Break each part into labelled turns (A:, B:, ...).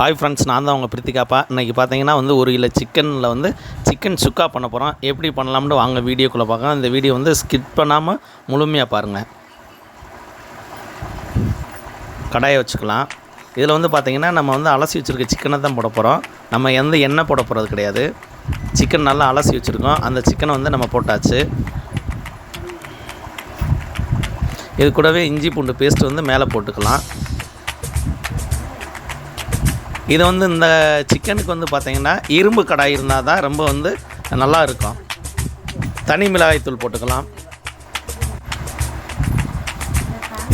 A: Hi friends, நான் தான் உங்கள் பிரித்திகாப்பா. இன்றைக்கி பார்த்தீங்கன்னா ஒரு கிலோ சிக்கனில் சிக்கன் சுக்கா பண்ண போகிறோம். எப்படி பண்ணலாம்னு வாங்க வீடியோக்குள்ளே பார்க்கலாம். இந்த வீடியோ ஸ்கிப் பண்ணாமல் முழுமையாக பாருங்கள். கடாயை வச்சுக்கலாம். இதில் பார்த்திங்கன்னா நம்ம அலசி வச்சுருக்க சிக்கனை தான் போட போகிறோம். நம்ம எந்த எண்ணெய் போட போகிறது கிடையாது. சிக்கன் நல்லா அலசி வச்சுருக்கோம். அந்த சிக்கனை நம்ம போட்டாச்சு. இது கூடவே இஞ்சி பூண்டு பேஸ்ட் மேலே போட்டுக்கலாம். இது இந்த சிக்கனுக்கு பார்த்திங்கன்னா இரும்பு கடாய் இருந்தால் தான் ரொம்ப நல்லா இருக்கும். தனி மிளகாய்த்தூள் போட்டுக்கலாம்.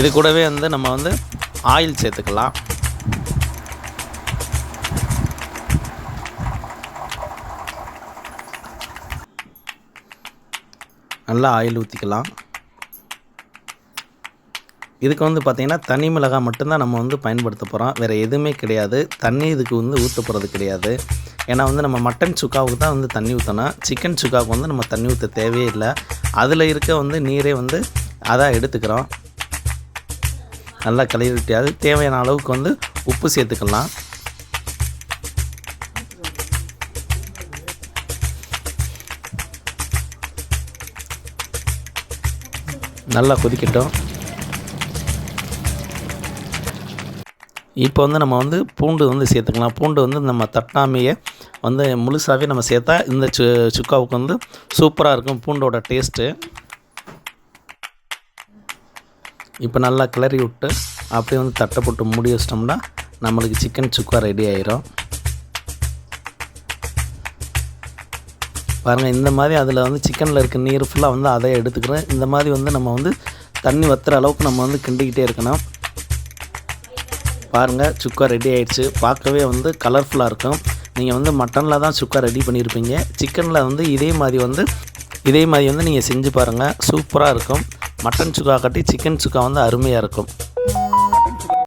A: இது கூடவே நம்ம ஆயில் சேர்த்துக்கலாம். நல்லா ஆயில் ஊற்றிக்கலாம். இதுக்கு பார்த்திங்கன்னா தனி மிளகாய் மட்டும்தான் நம்ம பயன்படுத்த போகிறோம். வேறு எதுவுமே கிடையாது. தண்ணி இதுக்கு ஊற்ற போகிறது கிடையாது. ஏன்னா நம்ம மட்டன் சுக்காவுக்கு தான் தண்ணி ஊற்றணும். சிக்கன் சுக்காவுக்கு நம்ம தண்ணி ஊற்ற தேவையே இல்லை. அதில் இருக்க நீரே அதான் எடுத்துக்கிறோம். நல்லா கழுவிட்டாது. தேவையான அளவுக்கு உப்பு சேர்த்துக்கலாம். நல்லா கொதிக்கட்டும். இப்போ நம்ம பூண்டு சேர்த்துக்கலாம். பூண்டு நம்ம தட்டாமையே முழுசாகவே நம்ம சேர்த்தா இந்த சுக்காவுக்கு சூப்பராக இருக்கும் பூண்டோட டேஸ்ட்டு. இப்போ நல்லா கிளறி விட்டு அப்படியே தட்டை போட்டு மூடி வச்சிட்டோம்னா நம்மளுக்கு சிக்கன் சுக்கா ரெடி ஆயிரும். பாருங்கள், இந்த மாதிரி அதில் சிக்கனில் இருக்க நீர் ஃபுல்லாக அதை எடுத்துக்கிறேன். இந்த மாதிரி நம்ம தண்ணி வற்றுற அளவுக்கு நம்ம கிண்டிக்கிட்டே இருக்கணும். பாருங்கள், சுக்கா ரெடி ஆகிடுச்சு. பார்க்கவே கலர்ஃபுல்லாக இருக்கும். நீங்கள் மட்டனில் தான் சுக்கா ரெடி பண்ணியிருப்பீங்க. சிக்கனில் இதே மாதிரி நீங்கள் செஞ்சு பாருங்கள். சூப்பராக இருக்கும். மட்டன் சுக்கா காட்டி சிக்கன் சுக்கா அருமையாக இருக்கும்.